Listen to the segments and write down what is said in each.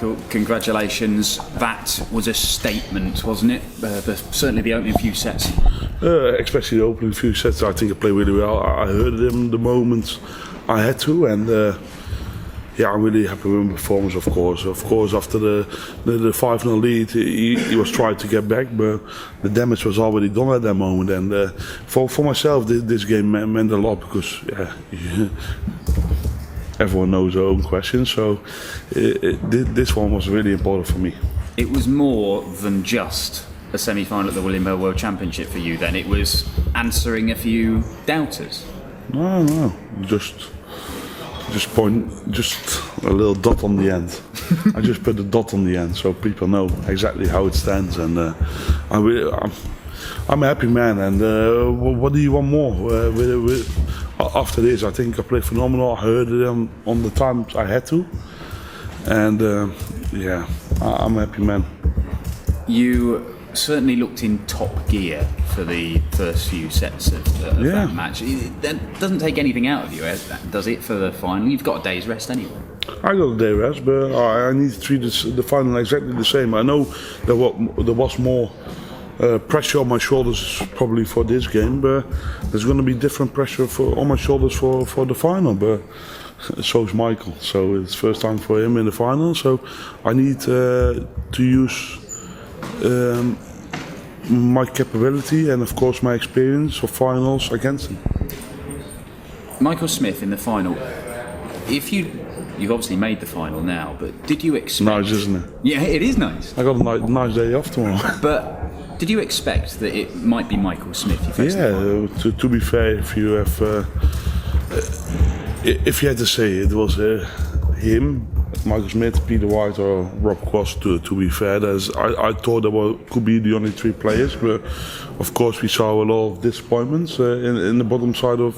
Michael, congratulations. That was a statement, wasn't it? Certainly the opening few sets. Especially the opening few sets, I think I played really well. I heard him the moments I had to, and I'm really happy with my performance, of course. Of course, after the 5-0 lead, he was trying to get back, but the damage was already done at that moment. And for myself, this game meant a lot because everyone knows their own questions. So this one was really important for me. It was more than just a semi-final at the Winmau World Championship for you then. It was answering a few doubters. No, just a little dot on the end. I just put a dot on the end so people know exactly how it stands, and I'm a happy man. And what do you want more? After this, I think I played phenomenal. I heard it on the times I had to, and I'm a happy man. You certainly looked in top gear for the first few sets of that match. That doesn't take anything out of you, does it, for the final? You've got a day's rest anyway. I got a day's rest, but I need to treat the final exactly the same. I know there was more pressure on my shoulders probably for this game, but there's going to be different pressure on my shoulders for the final. But so is Michael, so it's first time for him in the final. So I need to use my capability and of course my experience of finals against him. Michael Smith in the final. If you've obviously made the final now, but did you expect? Nice, isn't it? Yeah, it is nice. I got a nice day off tomorrow. But did you expect that it might be Michael Smith you faced? Yeah, to be fair, if you had to say it was him, Michael Smith, Peter White or Rob Cross, to be fair, I thought there could be the only 3 players, but of course we saw a lot of disappointments in the bottom side of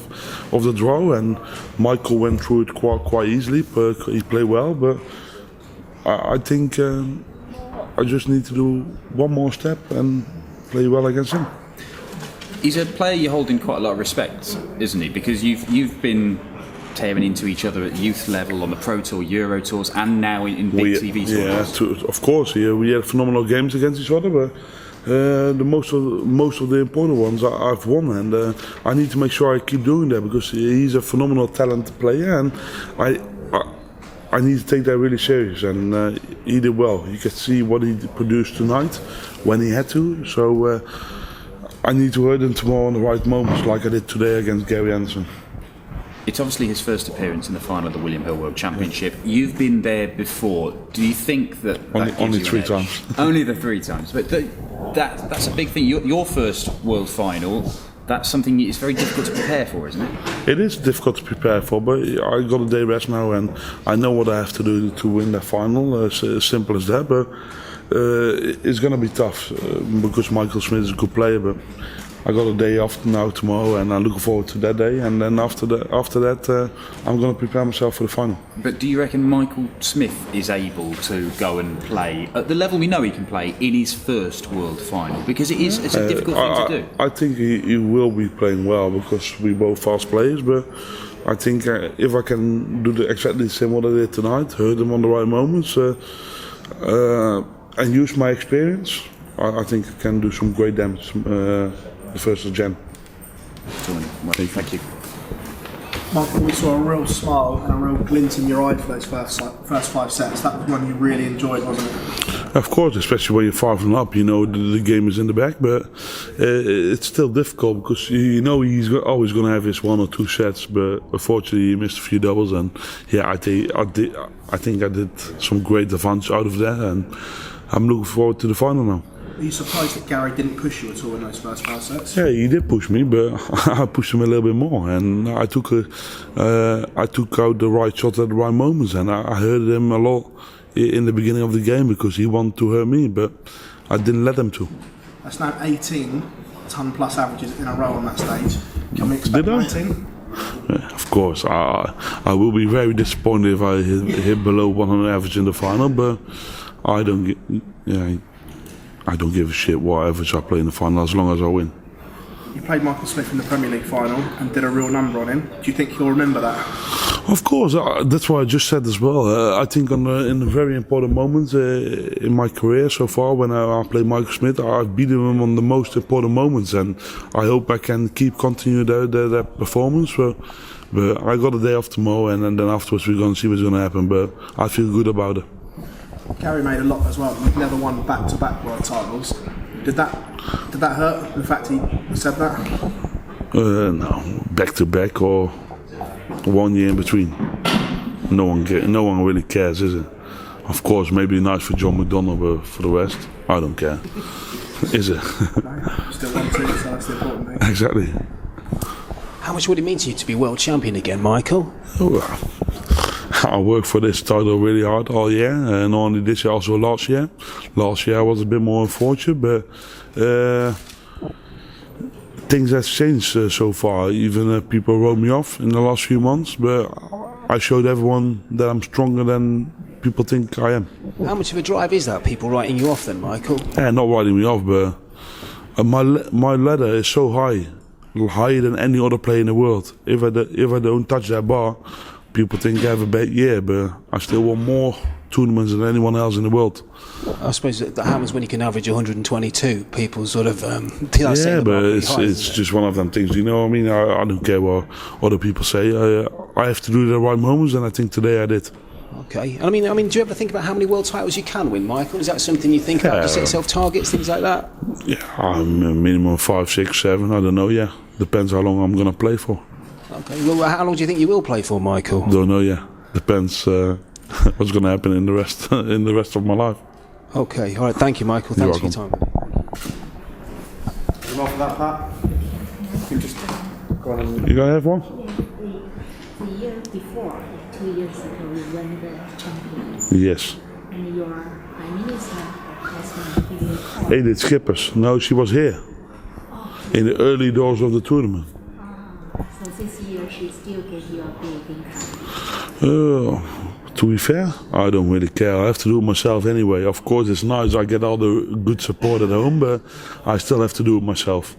the draw, and Michael went through it quite easily, but he played well. But I think I just need to do one more step and play well against him. He's a player you hold in quite a lot of respect, isn't he? Because you've been tearing into each other at youth level on the Pro Tour, Euro Tours, and now in big TV tournaments. Yeah, of course. Yeah, we had phenomenal games against each other, but the most of the important ones I've won, and I need to make sure I keep doing that because he's a phenomenal talented player, and I need to take that really serious. And he did well. You could see what he produced tonight when he had to. So I need to hurt him tomorrow in the right moments, like I did today against Gerwen. It's obviously his first appearance in the final of the Winmau World Championship. You've been there before. Do you think that only 3 times? Only the 3 times, but that's a big thing. Your first world final. That's something it's very difficult to prepare for, isn't it? It is difficult to prepare for, but I got a day rest now, and I know what I have to do to win that final. As simple as that, but it's going to be tough because Michael Smith is a good player, but I got a day off now tomorrow, and I'm looking forward to that day. And then after that, I'm going to prepare myself for the final. But do you reckon Michael Smith is able to go and play at the level we know he can play in his first world final? Because it's a difficult thing to do. I think he will be playing well because we both fast players. But I think if I can do exactly the same what I did tonight, hurt him on the right moments, and use my experience, I think I can do some great damage. The 1st of Jan. Thank you. Michael, we saw a real smile and a real glint in your eye for those first 5 sets. That was one you really enjoyed, wasn't it? Of course, especially when you're 5 up, you know the game is in the back, but it's still difficult because you know he's always going to have his 1 or 2 sets. But unfortunately, he missed a few doubles, and I think I did some great advantage out of that, and I'm looking forward to the final now. Are you surprised that Gary didn't push you at all in those first 5 sets? Yeah, he did push me, but I pushed him a little bit more, and I took out the right shots at the right moments, and I hurt him a lot in the beginning of the game because he wanted to hurt me, but I didn't let him to. That's now 18 ton plus averages in a row on that stage. Can we expect 19? Yeah, of course, I will be very disappointed if I hit below 100 average in the final, but I don't give a shit what average I play in the final as long as I win. You played Michael Smith in the Premier League final and did a real number on him. Do you think he'll remember that? Of course, that's what I just said as well. I think in the very important moments in my career so far, when I play Michael Smith, I've beaten him on the most important moments, and I hope I can continue that performance. But I got a day off tomorrow, and then afterwards we're going to see what's going to happen. But I feel good about it. Gary made a lot as well. You've never won back-to-back world titles. Did that hurt? The fact he said that? No, back-to-back or 1 year in between. No one really cares, is it? Of course, maybe nice for John McDonnell, but for the rest, I don't care. Is it? No, still won too, so that's the important thing. Exactly. How much would it mean to you to be world champion again, Michael? I worked for this title really hard all year, and not only this year, also last year. Last year I was a bit more unfortunate, but things have changed so far. Even people wrote me off in the last few months, but I showed everyone that I'm stronger than people think I am. How much of a drive is that, people writing you off then, Michael? Yeah, not writing me off, but my ladder is so high, higher than any other player in the world. If I don't touch that bar, people think I have a bad year, but I still won more tournaments than anyone else in the world. I suppose that happens when you can average 122. People sort of yeah, but it's just one of them things. You know what I mean? I don't care what other people say. I have to do the right moments, and I think today I did. Okay. I mean, do you ever think about how many world titles you can win, Michael? Is that something you think about? Do you set yourself targets, things like that? Yeah, minimum 5, 6, 7. I don't know. Yeah, depends how long I'm gonna play for. Okay. Well, how long do you think you will play for, Michael? Don't know. Yeah, depends what's gonna happen in the rest of my life. Okay. All right. Thank you, Michael. Thanks for your time. You off that, Pat? You just go on and... You gonna have one? The year before, 2 years ago, you won the champions. Yes. And your Prime Minister has been giving a call. Edith Schippers. No, she was here in the early doors of the tournament. So this year she still gave you a big income. To be fair, I don't really care. I have to do it myself anyway. Of course, it's nice. I get all the good support at home, but I still have to do it myself.